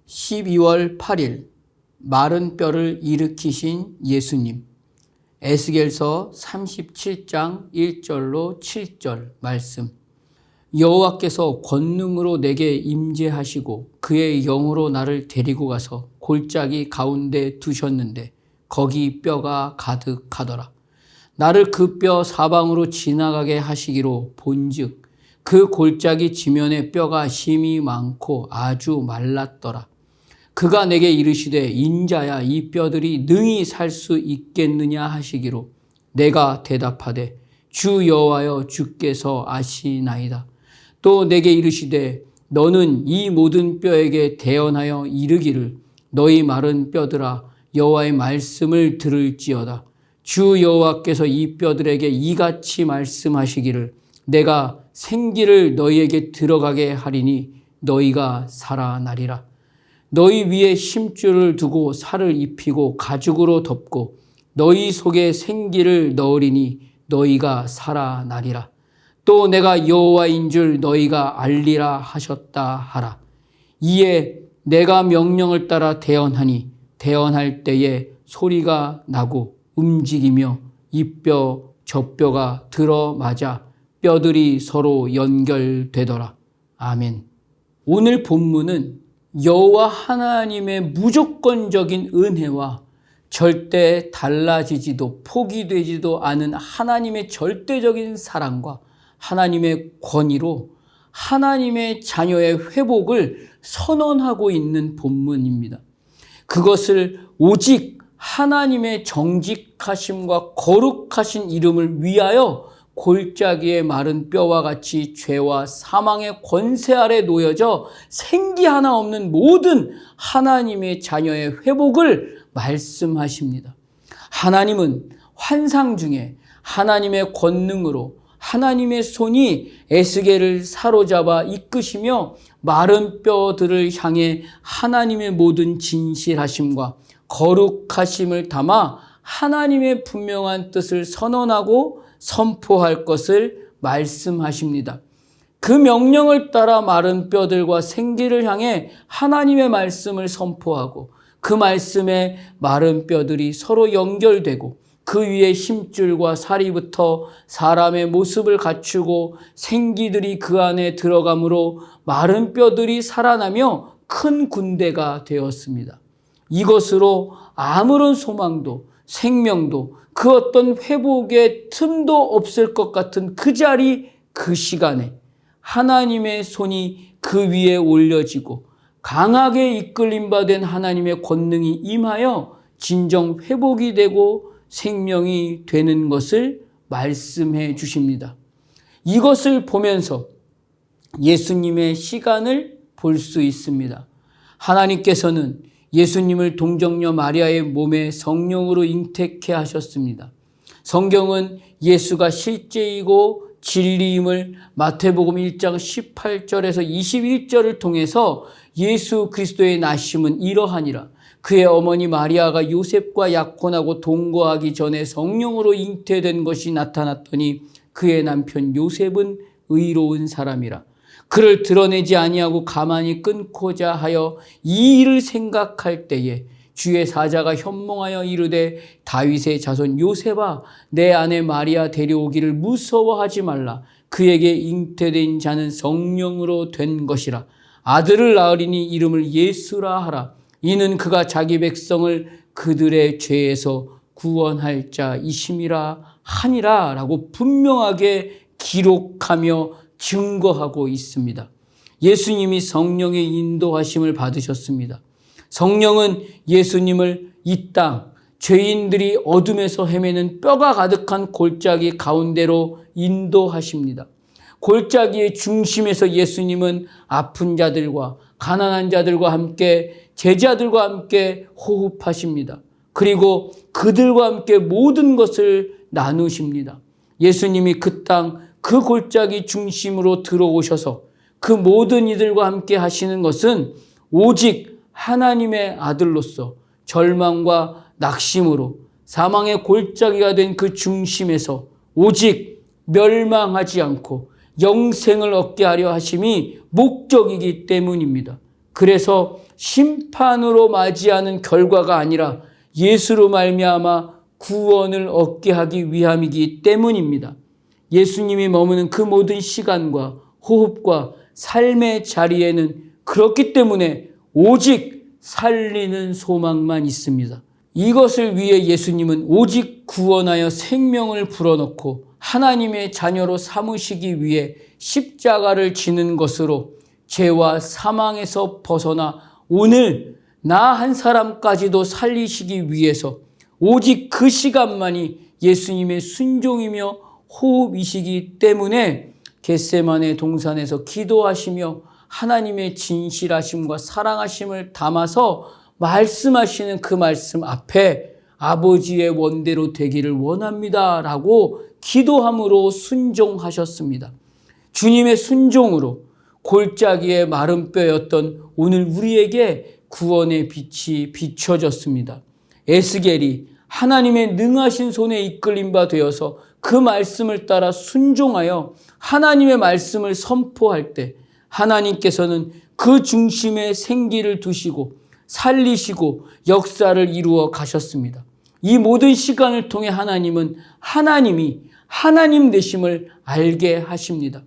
12월 8일 마른 뼈를 일으키신 예수님. 에스겔서 37장 1절로 7절 말씀. 여호와께서 권능으로 내게 임재하시고 그의 영으로 나를 데리고 가서 골짜기 가운데 두셨는데 거기 뼈가 가득하더라. 나를 그 뼈 사방으로 지나가게 하시기로 본즉 그 골짜기 지면에 뼈가 심이 많고 아주 말랐더라. 그가 내게 이르시되 인자야 이 뼈들이 능히 살 수 있겠느냐 하시기로 내가 대답하되 주 여호와여 주께서 아시나이다. 또 내게 이르시되 너는 이 모든 뼈에게 대언하여 이르기를 너희 마른 뼈들아 여호와의 말씀을 들을지어다. 주 여호와께서 이 뼈들에게 이같이 말씀하시기를 내가 생기를 너희에게 들어가게 하리니 너희가 살아나리라. 너희 위에 심줄을 두고 살을 입히고 가죽으로 덮고 너희 속에 생기를 넣으리니 너희가 살아나리라. 또 내가 여호와인 줄 너희가 알리라 하셨다 하라. 이에 내가 명령을 따라 대언하니 대언할 때에 소리가 나고 움직이며 이 뼈 저 뼈가 들어맞아 뼈들이 서로 연결되더라. 아멘. 오늘 본문은 여호와 하나님의 무조건적인 은혜와 절대 달라지지도 포기되지도 않은 하나님의 절대적인 사랑과 하나님의 권위로 하나님의 자녀의 회복을 선언하고 있는 본문입니다. 그것을 오직 하나님의 정직하심과 거룩하신 이름을 위하여 골짜기의 마른 뼈와 같이 죄와 사망의 권세 아래 놓여져 생기 하나 없는 모든 하나님의 자녀의 회복을 말씀하십니다. 하나님은 환상 중에 하나님의 권능으로 하나님의 손이 에스겔을 사로잡아 이끄시며 마른 뼈들을 향해 하나님의 모든 진실하심과 거룩하심을 담아 하나님의 분명한 뜻을 선언하고 선포할 것을 말씀하십니다. 그 명령을 따라 마른 뼈들과 생기를 향해 하나님의 말씀을 선포하고 그 말씀에 마른 뼈들이 서로 연결되고 그 위에 힘줄과 살이 붙어 사람의 모습을 갖추고 생기들이 그 안에 들어가므로 마른 뼈들이 살아나며 큰 군대가 되었습니다. 이것으로 아무런 소망도 생명도 그 어떤 회복의 틈도 없을 것 같은 그 자리 그 시간에 하나님의 손이 그 위에 올려지고 강하게 이끌림받은 하나님의 권능이 임하여 진정 회복이 되고 생명이 되는 것을 말씀해 주십니다. 이것을 보면서 예수님의 시간을 볼 수 있습니다. 하나님께서는 예수님을 동정녀 마리아의 몸에 성령으로 잉태케 하셨습니다. 성경은 예수가 실제이고 진리임을 마태복음 1장 18절에서 21절을 통해서 예수 그리스도의 나심은 이러하니라. 그의 어머니 마리아가 요셉과 약혼하고 동거하기 전에 성령으로 잉태된 것이 나타났더니 그의 남편 요셉은 의로운 사람이라. 그를 드러내지 아니하고 가만히 끊고자 하여 이 일을 생각할 때에 주의 사자가 현몽하여 이르되 다윗의 자손 요셉아 내 아내 마리아 데려오기를 무서워하지 말라. 그에게 잉태된 자는 성령으로 된 것이라. 아들을 낳으리니 이름을 예수라 하라. 이는 그가 자기 백성을 그들의 죄에서 구원할 자이심이라 하니라 라고 분명하게 기록하며 증거하고 있습니다. 예수님이 성령의 인도하심을 받으셨습니다. 성령은 예수님을 이 땅, 죄인들이 어둠에서 헤매는 뼈가 가득한 골짜기 가운데로 인도하십니다. 골짜기의 중심에서 예수님은 아픈 자들과 가난한 자들과 함께 제자들과 함께 호흡하십니다. 그리고 그들과 함께 모든 것을 나누십니다. 예수님이 그 땅, 그 골짜기 중심으로 들어오셔서 그 모든 이들과 함께 하시는 것은 오직 하나님의 아들로서 절망과 낙심으로 사망의 골짜기가 된 그 중심에서 오직 멸망하지 않고 영생을 얻게 하려 하심이 목적이기 때문입니다. 그래서 심판으로 맞이하는 결과가 아니라 예수로 말미암아 구원을 얻게 하기 위함이기 때문입니다. 예수님이 머무는 그 모든 시간과 호흡과 삶의 자리에는 그렇기 때문에 오직 살리는 소망만 있습니다. 이것을 위해 예수님은 오직 구원하여 생명을 불어넣고 하나님의 자녀로 삼으시기 위해 십자가를 지는 것으로 죄와 사망에서 벗어나 오늘 나 한 사람까지도 살리시기 위해서 오직 그 시간만이 예수님의 순종이며 호흡이시기 때문에 겟세마네 동산에서 기도하시며 하나님의 진실하심과 사랑하심을 담아서 말씀하시는 그 말씀 앞에 아버지의 원대로 되기를 원합니다 라고 기도함으로 순종하셨습니다. 주님의 순종으로 골짜기의 마른 뼈였던 오늘 우리에게 구원의 빛이 비춰졌습니다. 에스겔이 하나님의 능하신 손에 이끌림 바 되어서 그 말씀을 따라 순종하여 하나님의 말씀을 선포할 때 하나님께서는 그 중심에 생기를 두시고 살리시고 역사를 이루어 가셨습니다. 이 모든 시간을 통해 하나님은 하나님이 하나님 되심을 알게 하십니다.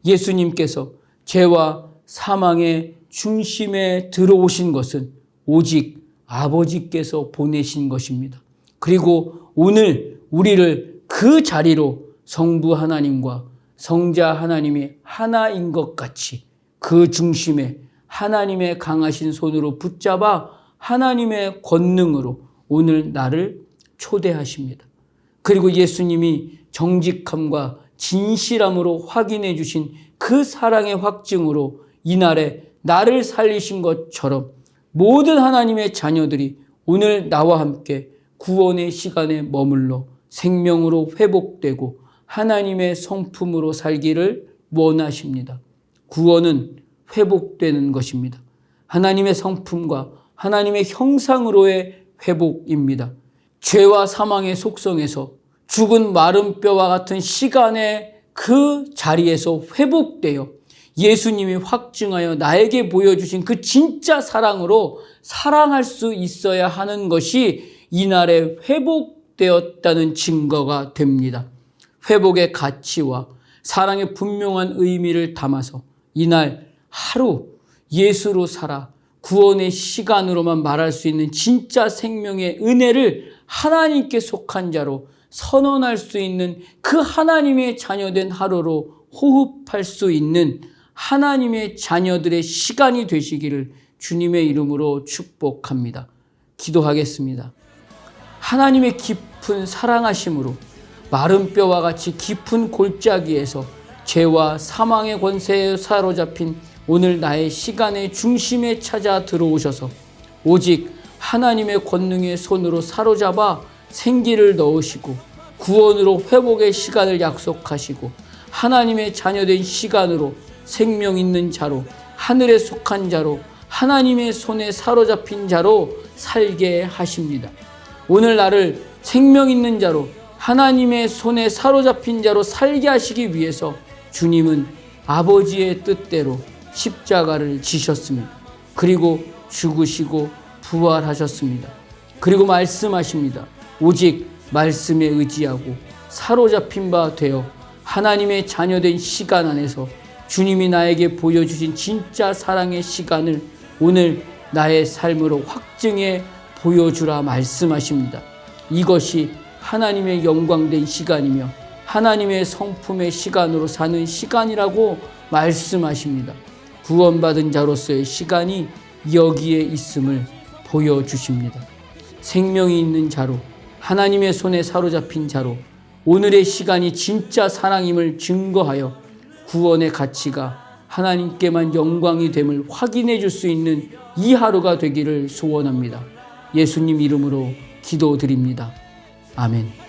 예수님께서 죄와 사망의 중심에 들어오신 것은 오직 아버지께서 보내신 것입니다. 그리고 오늘 우리를 그 자리로 성부 하나님과 성자 하나님이 하나인 것 같이 그 중심에 하나님의 강하신 손으로 붙잡아 하나님의 권능으로 오늘 나를 초대하십니다. 그리고 예수님이 정직함과 진실함으로 확인해 주신 그 사랑의 확증으로 이날에 나를 살리신 것처럼 모든 하나님의 자녀들이 오늘 나와 함께 구원의 시간에 머물러 생명으로 회복되고 하나님의 성품으로 살기를 원하십니다. 구원은 회복되는 것입니다. 하나님의 성품과 하나님의 형상으로의 회복입니다. 죄와 사망의 속성에서 죽은 마른 뼈와 같은 시간의 그 자리에서 회복되어 예수님이 확증하여 나에게 보여주신 그 진짜 사랑으로 사랑할 수 있어야 하는 것이 이날에 회복되었다는 증거가 됩니다. 회복의 가치와 사랑의 분명한 의미를 담아서 이날 하루 예수로 살아 구원의 시간으로만 말할 수 있는 진짜 생명의 은혜를 하나님께 속한 자로 선언할 수 있는 그 하나님의 자녀된 하루로 호흡할 수 있는 하나님의 자녀들의 시간이 되시기를 주님의 이름으로 축복합니다. 기도하겠습니다. 하나님의 깊은 사랑하심으로 마른 뼈와 같이 깊은 골짜기에서 죄와 사망의 권세에 사로잡힌 오늘 나의 시간의 중심에 찾아 들어오셔서 오직 하나님의 권능의 손으로 사로잡아 생기를 넣으시고 구원으로 회복의 시간을 약속하시고 하나님의 자녀된 시간으로 생명 있는 자로 하늘에 속한 자로 하나님의 손에 사로잡힌 자로 살게 하십니다. 오늘 나를 생명 있는 자로 하나님의 손에 사로잡힌 자로 살게 하시기 위해서 주님은 아버지의 뜻대로 십자가를 지셨습니다. 그리고 죽으시고 부활하셨습니다. 그리고 말씀하십니다. 오직 말씀에 의지하고 사로잡힌 바 되어 하나님의 자녀된 시간 안에서 주님이 나에게 보여주신 진짜 사랑의 시간을 오늘 나의 삶으로 확증해 보여주라 말씀하십니다. 이것이 하나님의 영광된 시간이며 하나님의 성품의 시간으로 사는 시간이라고 말씀하십니다. 구원받은 자로서의 시간이 여기에 있음을 보여주십니다. 생명이 있는 자로 하나님의 손에 사로잡힌 자로 오늘의 시간이 진짜 사랑임을 증거하여 구원의 가치가 하나님께만 영광이 됨을 확인해 줄 수 있는 이 하루가 되기를 소원합니다. 예수님 이름으로 기도드립니다. 아멘.